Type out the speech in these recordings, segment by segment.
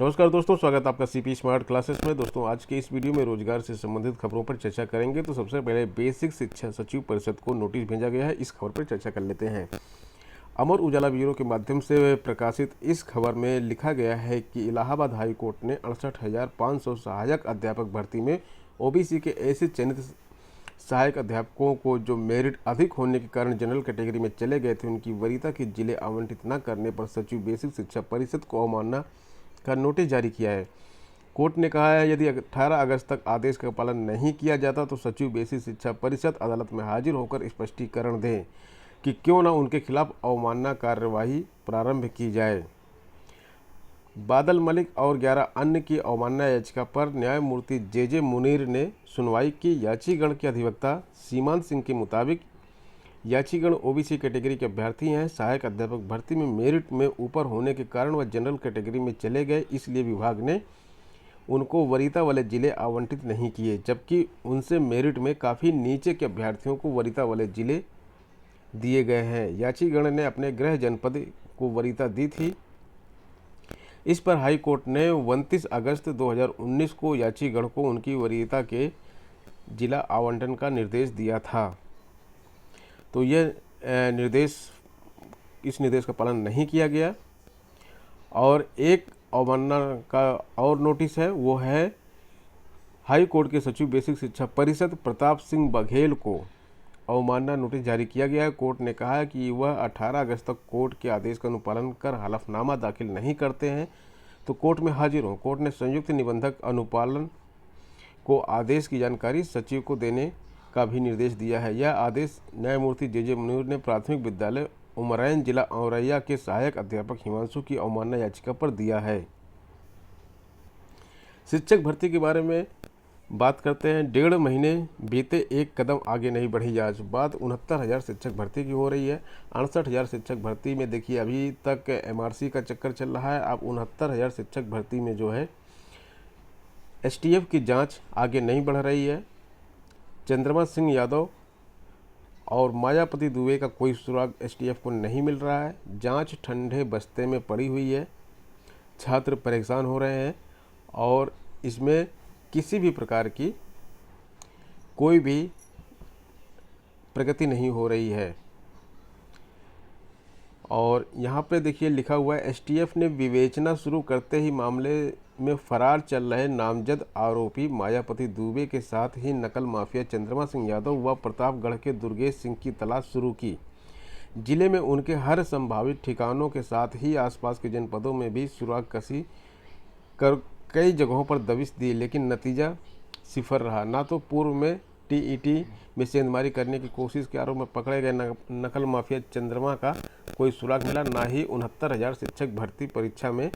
नमस्कार दोस्तों, स्वागत है आपका सीपी स्मार्ट क्लासेस में। दोस्तों, आज के इस वीडियो में रोजगार से संबंधित खबरों पर चर्चा करेंगे। तो सबसे पहले बेसिक शिक्षा सचिव परिषद को नोटिस भेजा गया है, इस खबर पर चर्चा कर लेते हैं। अमर उजाला ब्यूरो के माध्यम से प्रकाशित इस खबर में लिखा गया है कि इलाहाबाद हाई कोर्ट ने 68,500 सहायक अध्यापक भर्ती में ओबीसी के ऐसे चयनित सहायक अध्यापकों को जो मेरिट अधिक होने के कारण जनरल कैटेगरी में चले गए थे, उनकी वरीयता के जिले आवंटित न करने पर सचिव बेसिक शिक्षा परिषद को अवमानना का नोटिस जारी किया है। कोर्ट ने कहा है, यदि 18 अगस्त तक आदेश का पालन नहीं किया जाता तो सचिव बेसिक शिक्षा परिषद अदालत में हाजिर होकर स्पष्टीकरण दें कि क्यों न उनके खिलाफ अवमानना कार्यवाही प्रारंभ की जाए। बादल मलिक और 11 अन्य की अवमानना याचिका पर न्यायमूर्ति जे मुनीर ने सुनवाई की। याचिकागण के अधिवक्ता सीमांत सिंह के मुताबिक याचिकागण ओबीसी कैटेगरी के अभ्यर्थी हैं। सहायक अध्यापक भर्ती में मेरिट में ऊपर होने के कारण वह जनरल कैटेगरी में चले गए, इसलिए विभाग ने उनको वरीयता वाले जिले आवंटित नहीं किए, जबकि उनसे मेरिट में काफ़ी नीचे के अभ्यर्थियों को वरीयता वाले जिले दिए गए हैं। याचिकागण ने अपने गृह जनपद को वरीयता दी थी। इस पर हाई कोर्ट ने 29 अगस्त 2019 को याचिकागण को उनकी वरीयता के जिला आवंटन का निर्देश दिया था। तो यह इस निर्देश का पालन नहीं किया गया। और एक अवमानना का और नोटिस है, वो है हाई कोर्ट के सचिव बेसिक शिक्षा परिषद प्रताप सिंह बघेल को अवमानना नोटिस जारी किया गया है। कोर्ट ने कहा है कि वह 18 अगस्त तक कोर्ट के आदेश का अनुपालन कर हलफनामा दाखिल नहीं करते हैं तो कोर्ट में हाजिर हों। कोर्ट ने संयुक्त निबंधक अनुपालन को आदेश की जानकारी सचिव को देने का भी निर्देश दिया है। यह आदेश न्यायमूर्ति जे मुनीर ने प्राथमिक विद्यालय उमरैन जिला औरैया के सहायक अध्यापक हिमांशु की अवमानना याचिका पर दिया है। शिक्षक भर्ती के बारे में बात करते हैं। 1.5 महीने बीते, एक कदम आगे नहीं बढ़ी आज। बात 69,000 शिक्षक भर्ती की हो रही है। 68,000 शिक्षक भर्ती में देखिए अभी तक एमआरसी का चक्कर चल रहा है। अब 69,000 शिक्षक भर्ती में जो है एसटीएफ की जांच आगे नहीं बढ़ रही है। चंद्रमा सिंह यादव और मायापति दुबे का कोई सुराग एसटीएफ को नहीं मिल रहा है। जांच ठंडे बस्ते में पड़ी हुई है। छात्र परेशान हो रहे हैं और इसमें किसी भी प्रकार की कोई भी प्रगति नहीं हो रही है। और यहाँ पे देखिए लिखा हुआ है, एसटीएफ ने विवेचना शुरू करते ही मामले में फरार चल रहे नामजद आरोपी मायापति दुबे के साथ ही नकल माफिया चंद्रमा सिंह यादव व प्रतापगढ़ के दुर्गेश सिंह की तलाश शुरू की। जिले में उनके हर संभावित ठिकानों के साथ ही आसपास के जनपदों में भी सुराग कसी कर कई जगहों पर दबिश दी, लेकिन नतीजा सिफर रहा। ना तो पूर्व में टीईटी में सेंधमारी करने की कोशिश के आरोप में पकड़े गए नकल माफिया चंद्रमा का कोई सुराग मिला, ना ही 69,000 शिक्षक भर्ती परीक्षा में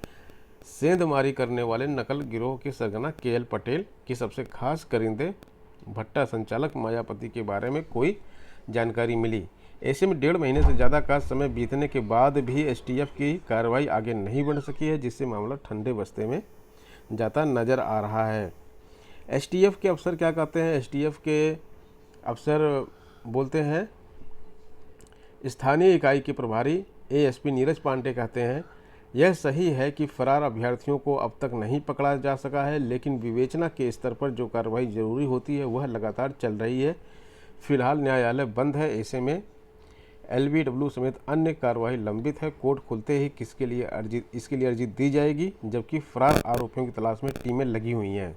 सेंधमारी करने वाले नकल गिरोह के सरगना केएल पटेल की सबसे खास करिंदे भट्टा संचालक मायापति के बारे में कोई जानकारी मिली। ऐसे में 1.5 महीने से ज़्यादा का समय बीतने के बाद भी एसटीएफ की कार्रवाई आगे नहीं बढ़ सकी है, जिससे मामला ठंडे बस्ते में जाता नज़र आ रहा है। एसटीएफ के अफसर क्या कहते हैं? एसटीएफ के अफसर बोलते हैं, स्थानीय इकाई के प्रभारी एएसपी नीरज पांडे कहते हैं, यह सही है कि फरार अभ्यर्थियों को अब तक नहीं पकड़ा जा सका है, लेकिन विवेचना के स्तर पर जो कार्रवाई जरूरी होती है वह लगातार चल रही है। फिलहाल न्यायालय बंद है, ऐसे में एलबीडब्ल्यू समेत अन्य कार्रवाई लंबित है। कोर्ट खुलते ही इसके लिए अर्जी दी जाएगी, जबकि फरार आरोपियों की तलाश में टीमें लगी हुई हैं।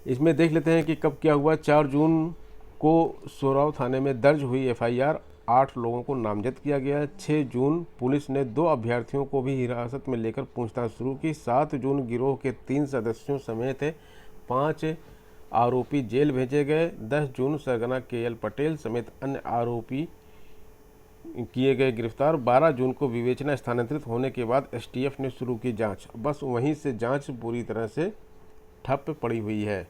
इसमें देख लेते हैं कि कब क्या हुआ। 4 जून को सोराव थाने में दर्ज हुई एफआईआर, 8 लोगों को नामजद किया गया। 6 जून पुलिस ने 2 अभ्यर्थियों को भी हिरासत में लेकर पूछताछ शुरू की। 7 जून गिरोह के 3 सदस्यों समेत 5 आरोपी जेल भेजे गए। 10 जून सरगना केएल पटेल समेत अन्य आरोपी किए गए गिरफ्तार। 12 जून को विवेचना स्थानांतरित होने के बाद एसटीएफ ने शुरू की जांच। बस वहीं से जांच पूरी तरह से ठप पड़ी हुई है,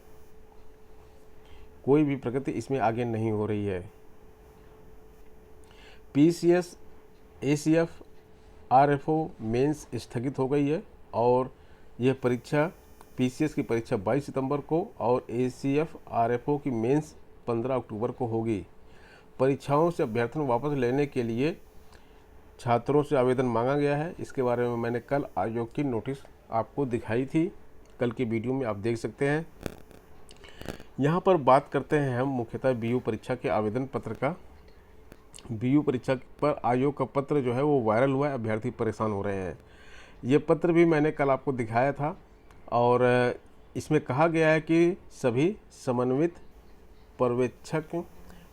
कोई भी प्रगति इसमें आगे नहीं हो रही है। पीसीएस, एसीएफ, आरएफओ मेंस स्थगित हो गई है और यह परीक्षा पीसीएस की परीक्षा 22 सितंबर को और एसीएफ आरएफओ की मेंस 15 अक्टूबर को होगी। परीक्षाओं से अभ्यर्थियों वापस लेने के लिए छात्रों से आवेदन मांगा गया है। इसके बारे में मैंने कल आयोग की नोटिस आपको दिखाई थी, कल की वीडियो में आप देख सकते हैं। यहाँ पर बात करते हैं हम मुख्यतः बीयू परीक्षा के आवेदन पत्र का। बीयू परीक्षा पर आयोग का पत्र जो है वो वायरल हुआ है, अभ्यर्थी परेशान हो रहे हैं। ये पत्र भी मैंने कल आपको दिखाया था और इसमें कहा गया है कि सभी समन्वित पर्यवेक्षक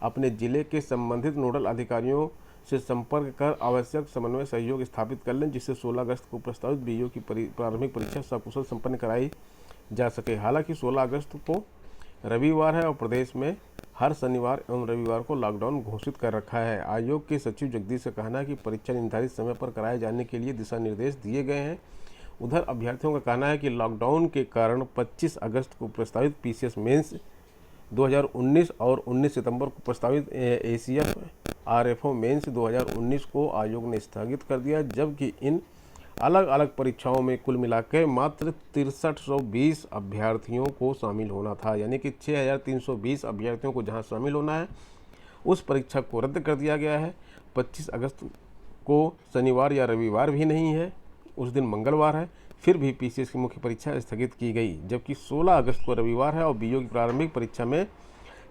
अपने जिले के संबंधित नोडल अधिकारियों से संपर्क कर आवश्यक समन्वय सहयोग स्थापित कर लें, जिससे 16 अगस्त को प्रस्तावित बीयू की प्रारंभिक परीक्षा सकुशल संपन्न कराई जा सके। हालांकि 16 अगस्त को रविवार है और प्रदेश में हर शनिवार एवं रविवार को लॉकडाउन घोषित कर रखा है। आयोग के सचिव जगदीश का कहना है कि परीक्षा निर्धारित समय पर कराए जाने के लिए दिशा निर्देश दिए गए हैं। उधर अभ्यर्थियों का कहना है कि लॉकडाउन के कारण 25 अगस्त को प्रस्तावित पीसीएस मेंस 2019 और 19 सितंबर को प्रस्तावित एसीएफ आरएफओ मेंस 2019 को आयोग ने स्थगित कर दिया, जबकि इन अलग अलग परीक्षाओं में कुल मिलाकर मात्र 6320 अभ्यर्थियों को शामिल होना था। यानी कि 6320 अभ्यर्थियों को जहां शामिल होना है उस परीक्षा को रद्द कर दिया गया है। 25 अगस्त को शनिवार या रविवार भी नहीं है, उस दिन मंगलवार है, फिर भी पीसीएस की मुख्य परीक्षा स्थगित की गई। जबकि 16 अगस्त को रविवार है और बीयू की प्रारंभिक परीक्षा में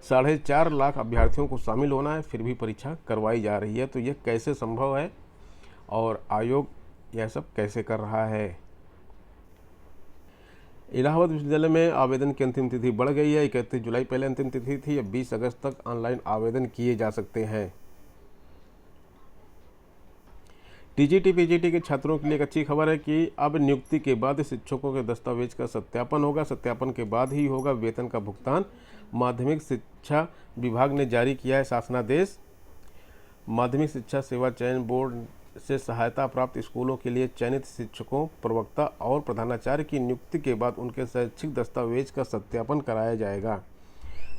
4.5 लाख अभ्यर्थियों को शामिल होना है, फिर भी परीक्षा करवाई जा रही है। तो यह कैसे संभव है और आयोग यह सब कैसे कर रहा है। इलाहाबाद विश्वविद्यालय में आवेदन की अंतिम तिथि बढ़ गई है। 31 जुलाई पहले अंतिम तिथि थी, अब 20 अगस्त तक ऑनलाइन आवेदन किए जा सकते हैं। टीजीटी पीजीटी के छात्रों के लिए एक अच्छी खबर है कि अब नियुक्ति के बाद शिक्षकों के दस्तावेज का सत्यापन होगा। सत्यापन के बाद ही होगा वेतन का भुगतान। माध्यमिक शिक्षा विभाग ने जारी किया है शासनादेश। माध्यमिक शिक्षा सेवा चयन बोर्ड से सहायता प्राप्त स्कूलों के लिए चयनित शिक्षकों, प्रवक्ता और प्रधानाचार्य की नियुक्ति के बाद उनके शैक्षिक दस्तावेज का सत्यापन कराया जाएगा।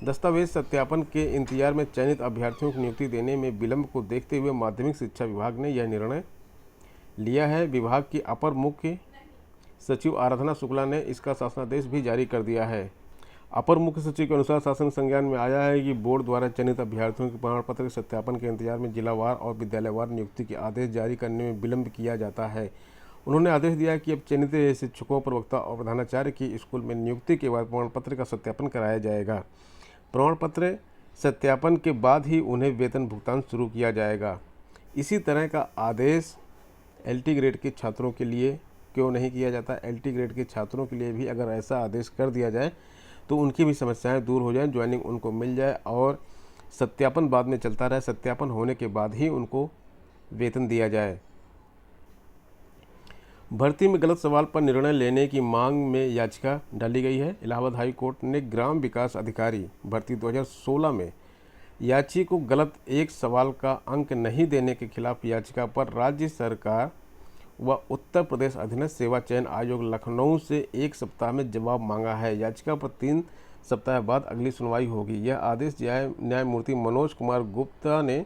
दस्तावेज सत्यापन के इंतजार में चयनित अभ्यर्थियों को नियुक्ति देने में विलंब को देखते हुए माध्यमिक शिक्षा विभाग ने यह निर्णय लिया है। विभाग की अपर मुख्य सचिव आराधना शुक्ला ने इसका शासनादेश भी जारी कर दिया है। अपर मुख्य सचिव के अनुसार शासन संज्ञान में आया है कि बोर्ड द्वारा चयनित अभ्यर्थियों के प्रमाण पत्र के सत्यापन के इंतजार में जिलावार और विद्यालयवार नियुक्ति के आदेश जारी करने में विलंब किया जाता है। उन्होंने आदेश दिया कि अब चयनित शिक्षकों, प्रवक्ता और प्रधानाचार्य की स्कूल में नियुक्ति के बाद प्रमाण पत्र का सत्यापन कराया जाएगा। प्रमाण पत्र सत्यापन के बाद ही उन्हें वेतन भुगतान शुरू किया जाएगा। इसी तरह का आदेश एलटी ग्रेड के छात्रों के लिए क्यों नहीं किया जाता। एलटी ग्रेड के छात्रों के लिए भी अगर ऐसा आदेश कर दिया जाए तो उनकी भी समस्याएं दूर हो जाएं, ज्वाइनिंग उनको मिल जाए और सत्यापन बाद में चलता रहे। सत्यापन होने के बाद ही उनको वेतन दिया जाए। भर्ती में गलत सवाल पर निर्णय लेने की मांग में याचिका डाली गई है। इलाहाबाद हाई कोर्ट ने ग्राम विकास अधिकारी भर्ती 2016 में याची को गलत एक सवाल का अंक नहीं देने के खिलाफ याचिका पर राज्य सरकार व उत्तर प्रदेश अधीनस्थ सेवा चयन आयोग लखनऊ से 1 सप्ताह में जवाब मांगा है। याचिका पर 3 सप्ताह बाद अगली सुनवाई होगी। यह आदेश न्यायमूर्ति मनोज कुमार गुप्ता ने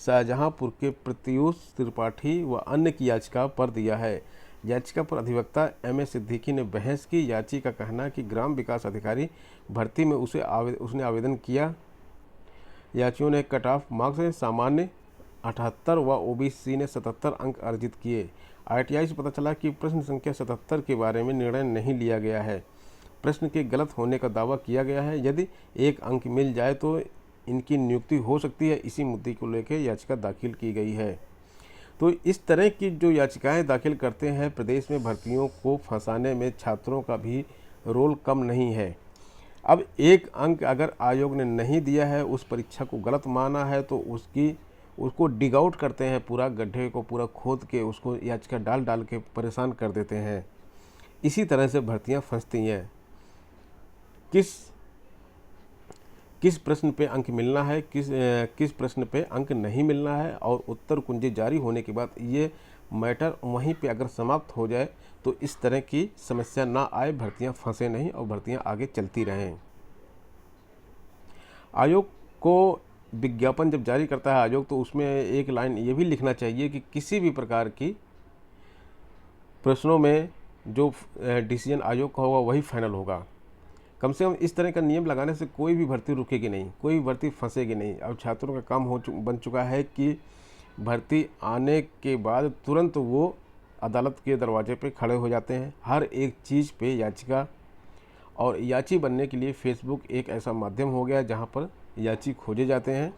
शाहजहांपुर के प्रत्यूष त्रिपाठी व अन्य की याचिका पर दिया है। याचिका पर अधिवक्ता एम.ए. सिद्दीकी ने बहस की। याची का कहना है कि ग्राम विकास अधिकारी भर्ती में उसने आवेदन किया। याचियों ने कट ऑफ मार्क्स से सामान्य 78 व ओबीसी ने 77 अंक अर्जित किए। आरटीआई से पता चला कि प्रश्न संख्या 77 के बारे में निर्णय नहीं लिया गया है। प्रश्न के गलत होने का दावा किया गया है। यदि 1 अंक मिल जाए तो इनकी नियुक्ति हो सकती है। इसी मुद्दे को लेकर याचिका दाखिल की गई है। तो इस तरह की जो याचिकाएं दाखिल करते हैं, प्रदेश में भर्तियों को फंसाने में छात्रों का भी रोल कम नहीं है। अब 1 अंक अगर आयोग ने नहीं दिया है, उस परीक्षा को गलत माना है, तो उसको डिग आउट करते हैं, पूरा गड्ढे को पूरा खोद के उसको याचिका डाल के परेशान कर देते हैं। इसी तरह से भर्तियां फंसती हैं। किस प्रश्न पे अंक मिलना है, किस प्रश्न पे अंक नहीं मिलना है, और उत्तर कुंजी जारी होने के बाद ये मैटर वहीं पे अगर समाप्त हो जाए तो इस तरह की समस्या ना आए, भर्तियां फंसे नहीं और भर्तियां आगे चलती रहें। आयोग को विज्ञापन जब जारी करता है आयोग, तो उसमें एक लाइन ये भी लिखना चाहिए कि किसी भी प्रकार की प्रश्नों में जो डिसीजन आयोग का होगा वही फाइनल होगा। कम से कम इस तरह का नियम लगाने से कोई भी भर्ती रुकेगी नहीं, कोई भी भर्ती फंसेगी नहीं। अब छात्रों का काम बन चुका है कि भर्ती आने के बाद तुरंत वो अदालत के दरवाजे पे खड़े हो जाते हैं। हर एक चीज़ पे याचिका, और याची बनने के लिए फेसबुक एक ऐसा माध्यम हो गया जहाँ पर याची खोजे जाते हैं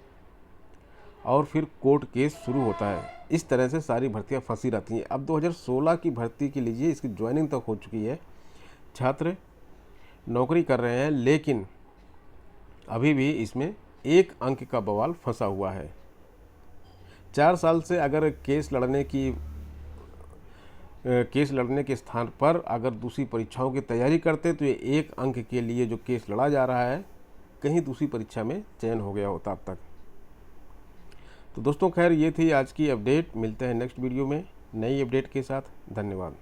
और फिर कोर्ट केस शुरू होता है। इस तरह से सारी भर्तियां फंसी रहती हैं। अब 2016 की भर्ती के लीजिए, इसकी ज्वाइनिंग तक हो चुकी है, छात्र नौकरी कर रहे हैं, लेकिन अभी भी इसमें 1 अंक का बवाल फंसा हुआ है। 4 साल से अगर केस लड़ने के स्थान पर अगर दूसरी परीक्षाओं की तैयारी करते तो ये 1 अंक के लिए जो केस लड़ा जा रहा है, कहीं दूसरी परीक्षा में चयन हो गया होता अब तक। तो दोस्तों, खैर ये थी आज की अपडेट। मिलते हैं नेक्स्ट वीडियो में नई अपडेट के साथ। धन्यवाद।